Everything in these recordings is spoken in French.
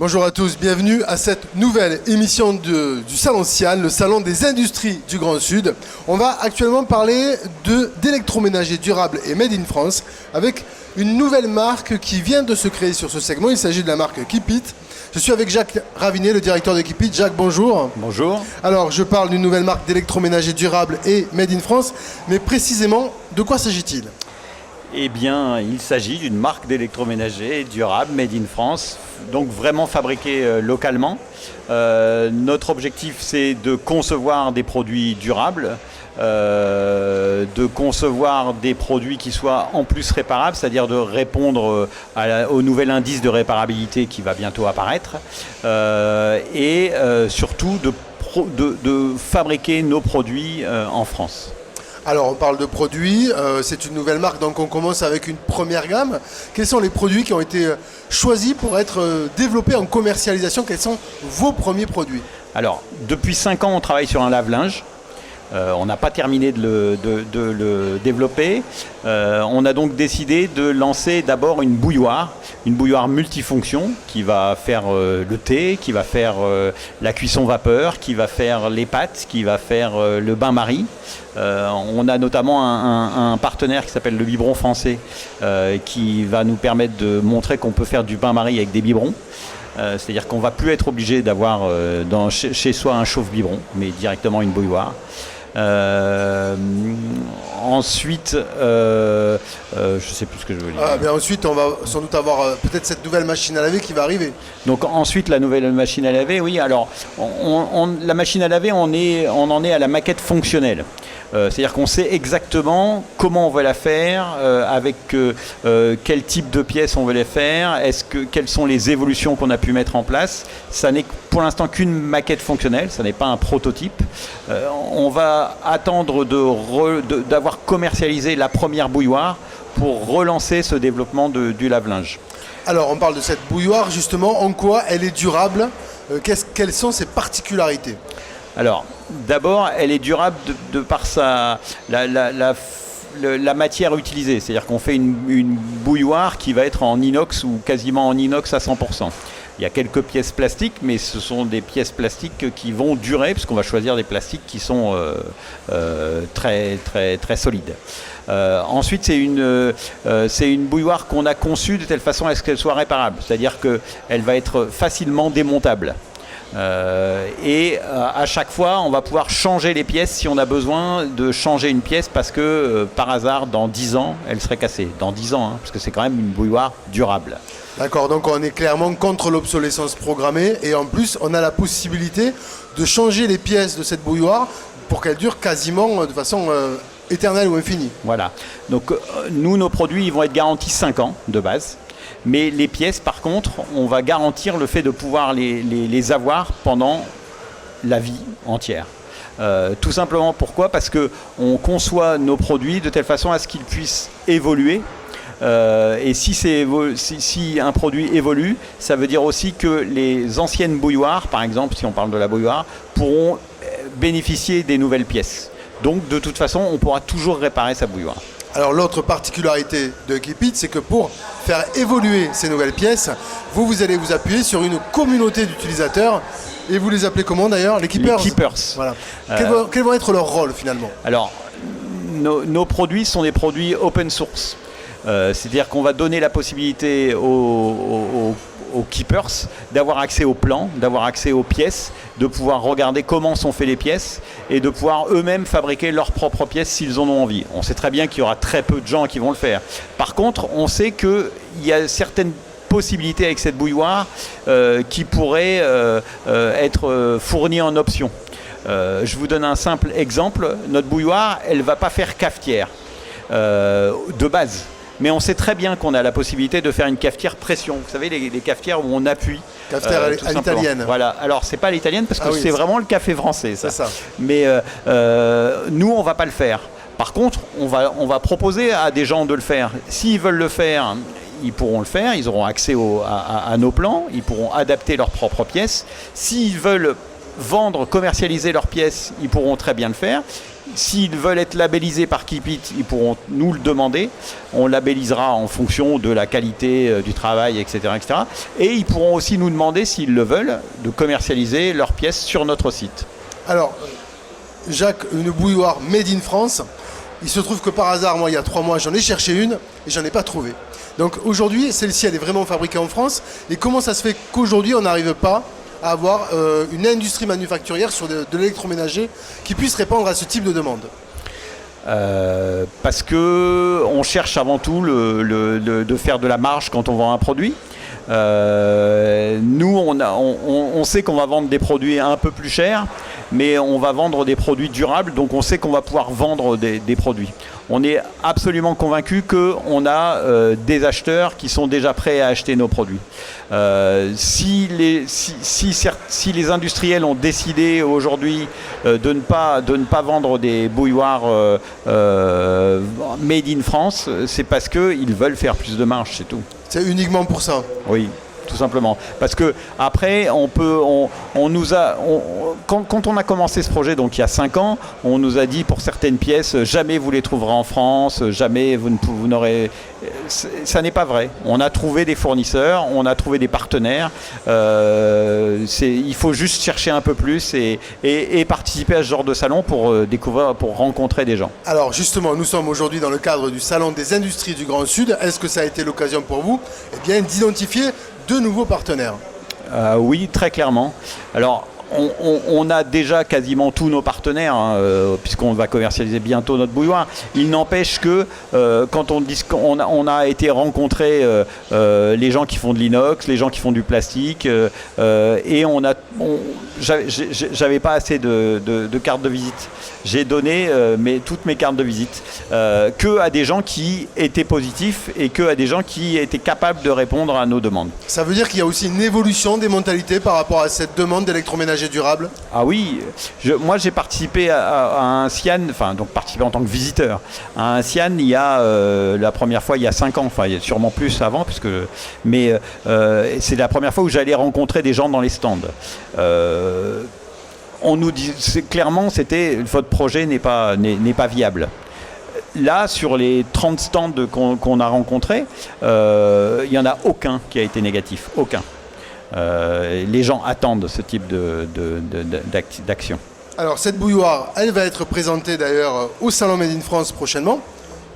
Bonjour à tous, bienvenue à cette nouvelle émission du Salon Sian, le salon des industries du Grand Sud. On va actuellement parler d'électroménager durable et made in France avec une nouvelle marque qui vient de se créer sur ce segment. Il s'agit de la marque Keepit. Je suis avec Jacques Ravinet, le directeur de Keepit. Jacques, bonjour. Bonjour. Alors, je parle d'une nouvelle marque d'électroménager durable et made in France, mais précisément, de quoi s'agit-il ? Eh bien, il s'agit d'une marque d'électroménager durable, made in France, donc vraiment fabriquée localement. Notre objectif, c'est de concevoir des produits durables, de concevoir des produits qui soient en plus réparables, c'est-à-dire de répondre au nouvel indice de réparabilité qui va bientôt apparaître, et surtout de fabriquer nos produits en France. Alors, on parle de produits, c'est une nouvelle marque, donc on commence avec une première gamme. Quels sont les produits qui ont été choisis pour être développés en commercialisation ? Quels sont vos premiers produits ? Alors, depuis 5 ans, on travaille sur un lave-linge. On n'a pas terminé de le développer. On a donc décidé de lancer d'abord une bouilloire multifonction qui va faire le thé, qui va faire la cuisson vapeur, qui va faire les pâtes, qui va faire le bain-marie. On a notamment un partenaire qui s'appelle le Biberon Français qui va nous permettre de montrer qu'on peut faire du bain-marie avec des biberons. C'est-à-dire qu'on ne va plus être obligé d'avoir chez soi un chauffe-biberon, mais directement une bouilloire. Ensuite, je ne sais plus ce que je veux dire. Ensuite, on va sans doute avoir peut-être cette nouvelle machine à laver qui va arriver. Donc ensuite, la nouvelle machine à laver, oui. Alors, la machine à laver, on en est à la maquette fonctionnelle. C'est-à-dire qu'on sait exactement comment on veut la faire, avec quel type de pièces on veut les faire, quelles sont les évolutions qu'on a pu mettre en place. Ça n'est pour l'instant qu'une maquette fonctionnelle, ça n'est pas un prototype. On va attendre d'avoir commercialisé la première bouilloire pour relancer ce développement du lave-linge. Alors, on parle de cette bouilloire, justement, en quoi elle est durable ? Quelles sont ses particularités ? Alors, d'abord, elle est durable de par la matière utilisée. C'est-à-dire qu'on fait une bouilloire qui va être en inox ou quasiment en inox à 100%. Il y a quelques pièces plastiques, mais ce sont des pièces plastiques qui vont durer, puisqu'on va choisir des plastiques qui sont très, très, très solides. Ensuite, c'est une bouilloire qu'on a conçue de telle façon à ce qu'elle soit réparable. C'est-à-dire qu'elle va être facilement démontable. Et à chaque fois, on va pouvoir changer les pièces si on a besoin de changer une pièce parce que par hasard, dans 10 ans, elle serait cassée. Dans 10 ans, parce que c'est quand même une bouilloire durable. D'accord, donc on est clairement contre l'obsolescence programmée et en plus, on a la possibilité de changer les pièces de cette bouilloire pour qu'elle dure quasiment de façon éternelle ou infinie. Voilà. Donc nous, nos produits, ils vont être garantis 5 ans de base. Mais les pièces, par contre, on va garantir le fait de pouvoir les avoir pendant la vie entière. Tout simplement pourquoi ? Parce qu'on conçoit nos produits de telle façon à ce qu'ils puissent évoluer. Et si un produit évolue, ça veut dire aussi que les anciennes bouilloires, par exemple, si on parle de la bouilloire, pourront bénéficier des nouvelles pièces. Donc, de toute façon, on pourra toujours réparer sa bouilloire. Alors l'autre particularité de Keepit, c'est que pour faire évoluer ces nouvelles pièces, vous allez vous appuyer sur une communauté d'utilisateurs. Et vous les appelez comment d'ailleurs ? Les Keepers. Les Keepers. Voilà. Quels vont être leurs rôles finalement ? Alors, nos produits sont des produits open source. C'est-à-dire qu'on va donner la possibilité aux Keepers d'avoir accès aux plans, d'avoir accès aux pièces, de pouvoir regarder comment sont faites les pièces et de pouvoir eux-mêmes fabriquer leurs propres pièces s'ils en ont envie. On sait très bien qu'il y aura très peu de gens qui vont le faire. Par contre, on sait qu'il y a certaines possibilités avec cette bouilloire qui pourraient être fournies en option. Je vous donne un simple exemple. Notre bouilloire, elle ne va pas faire cafetière de base. Mais on sait très bien qu'on a la possibilité de faire une cafetière pression. Vous savez, les cafetières où on appuie. Cafetière à l'italienne. Voilà. Alors, c'est pas l'italienne parce que c'est vraiment le café français, ça. C'est ça. Mais nous, on va pas le faire. Par contre, on va proposer à des gens de le faire. S'ils veulent le faire, ils pourront le faire. Ils auront accès à nos plans. Ils pourront adapter leurs propres pièces. S'ils veulent vendre, commercialiser leurs pièces, ils pourront très bien le faire. s'ils veulent être labellisés par Keepit, ils pourront nous le demander. On labellisera en fonction de la qualité du travail, etc., etc. Et ils pourront aussi nous demander, s'ils le veulent, de commercialiser leurs pièces sur notre site. Alors, Jacques, une bouilloire made in France, il se trouve que par hasard, moi, il y a 3 mois, j'en ai cherché une et j'en ai pas trouvé. Donc aujourd'hui, celle-ci, elle est vraiment fabriquée en France. Et comment ça se fait qu'aujourd'hui, on n'arrive pas à avoir une industrie manufacturière sur de l'électroménager qui puisse répondre à ce type de demande? Parce que on cherche avant tout de faire de la marge quand on vend un produit. Nous, on sait qu'on va vendre des produits un peu plus chers, mais on va vendre des produits durables, donc on sait qu'on va pouvoir vendre des produits. On est absolument convaincu qu'on a des acheteurs qui sont déjà prêts à acheter nos produits. Si les industriels ont décidé aujourd'hui de ne pas vendre des bouilloires made in France, c'est parce qu'ils veulent faire plus de marge, c'est tout. C'est uniquement pour ça? Oui, tout simplement. Parce que après, quand on a commencé ce projet, donc il y a 5 ans, on nous a dit pour certaines pièces, jamais vous les trouverez en France, jamais vous n'aurez... Ça n'est pas vrai. On a trouvé des fournisseurs, on a trouvé des partenaires. Il faut juste chercher un peu plus et participer à ce genre de salon pour découvrir, pour rencontrer des gens. Alors justement, nous sommes aujourd'hui dans le cadre du Salon des Industries du Grand Sud. Est-ce que ça a été l'occasion pour vous d'identifier de nouveaux partenaires? Oui, très clairement. Alors, on a déjà quasiment tous nos partenaires, puisqu'on va commercialiser bientôt notre bouilloire. Il n'empêche que quand on a été rencontrer les gens qui font de l'inox, les gens qui font du plastique, et j'avais pas assez de cartes de visite. J'ai donné toutes mes cartes de visite que à des gens qui étaient positifs et que à des gens qui étaient capables de répondre à nos demandes. Ça veut dire qu'il y a aussi une évolution des mentalités par rapport à cette demande d'électroménager durable? Ah oui, moi j'ai participé à un SIAN, donc participé en tant que visiteur à un SIAN il y a la première fois il y a 5 ans, il y a sûrement plus avant, mais c'est la première fois où j'allais rencontrer des gens dans les stands. On nous dit clairement, votre projet n'est pas viable. Là, sur les 30 stands qu'on a rencontrés, il n'y en a aucun qui a été négatif, aucun. Les gens attendent ce type d'action. Alors cette bouilloire, elle va être présentée d'ailleurs au Salon Made in France prochainement,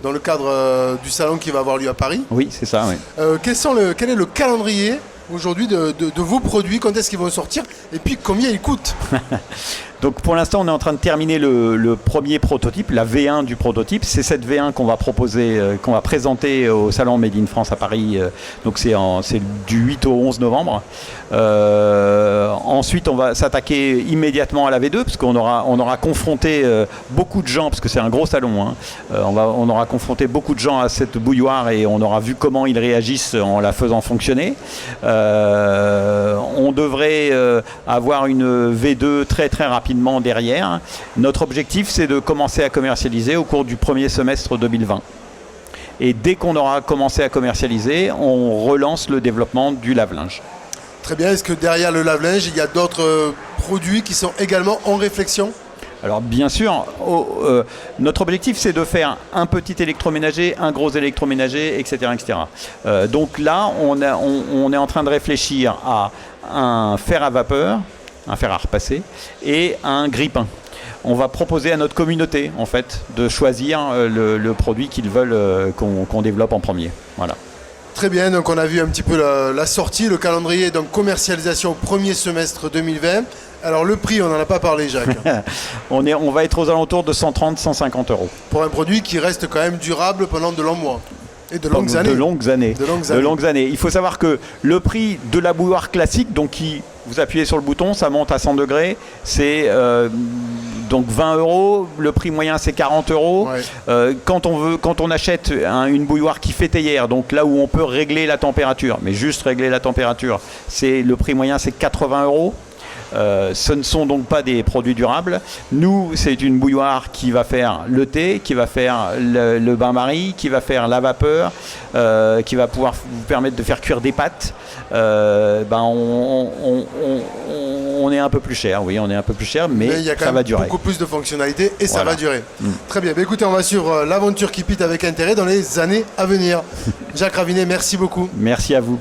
dans le cadre du salon qui va avoir lieu à Paris. Oui, c'est ça, oui. Quel est le calendrier aujourd'hui de vos produits? Quand est-ce qu'ils vont sortir? Et puis combien ils coûtent? Donc pour l'instant, on est en train de terminer le premier prototype, la V1 du prototype. C'est cette V1 qu'on va proposer, qu'on va présenter au Salon Made in France à Paris. Donc c'est du 8 au 11 novembre. Ensuite, on va s'attaquer immédiatement à la V2 parce qu'on aura confronté beaucoup de gens, parce que c'est un gros salon. On aura confronté beaucoup de gens à cette bouilloire et on aura vu comment ils réagissent en la faisant fonctionner. On devrait avoir une V2 très très rapidement derrière. Notre objectif, c'est de commencer à commercialiser au cours du premier semestre 2020. Et dès qu'on aura commencé à commercialiser, on relance le développement du lave-linge. Très bien. Est-ce que derrière le lave-linge, il y a d'autres produits qui sont également en réflexion? Alors bien sûr, notre objectif c'est de faire un petit électroménager, un gros électroménager, etc. etc. Donc là, on est en train de réfléchir à un fer à vapeur, un fer à repasser, et un grille-pain. On va proposer à notre communauté en fait de choisir le produit qu'ils veulent qu'on développe en premier. Voilà. Très bien, donc on a vu un petit peu la sortie, le calendrier, donc commercialisation au premier semestre 2020. Alors le prix, on n'en a pas parlé, Jacques. On va être aux alentours de 130-150 €. Pour un produit qui reste quand même durable pendant de longs mois. Et de longues années. De longues années. Il faut savoir que le prix de la bouilloire classique, donc vous appuyez sur le bouton, ça monte à 100 degrés, c'est donc 20 €. Le prix moyen, c'est 40 €. Ouais. Quand on achète une bouilloire qui fait théière, donc là où on peut régler la température, mais juste régler la température, le prix moyen, c'est 80 €. Ce ne sont donc pas des produits durables. Nous, c'est une bouilloire qui va faire le thé, qui va faire le bain-marie, qui va faire la vapeur, qui va pouvoir vous permettre de faire cuire des pâtes. On on est un peu plus cher, oui, on est un peu plus cher, mais il y a quand ça même va durer. beaucoup plus de fonctionnalités et ça Voilà. va durer. Très bien. Écoutez, on va suivre l'aventure qui pite avec intérêt dans les années à venir. Jacques Ravinet, merci beaucoup. Merci à vous.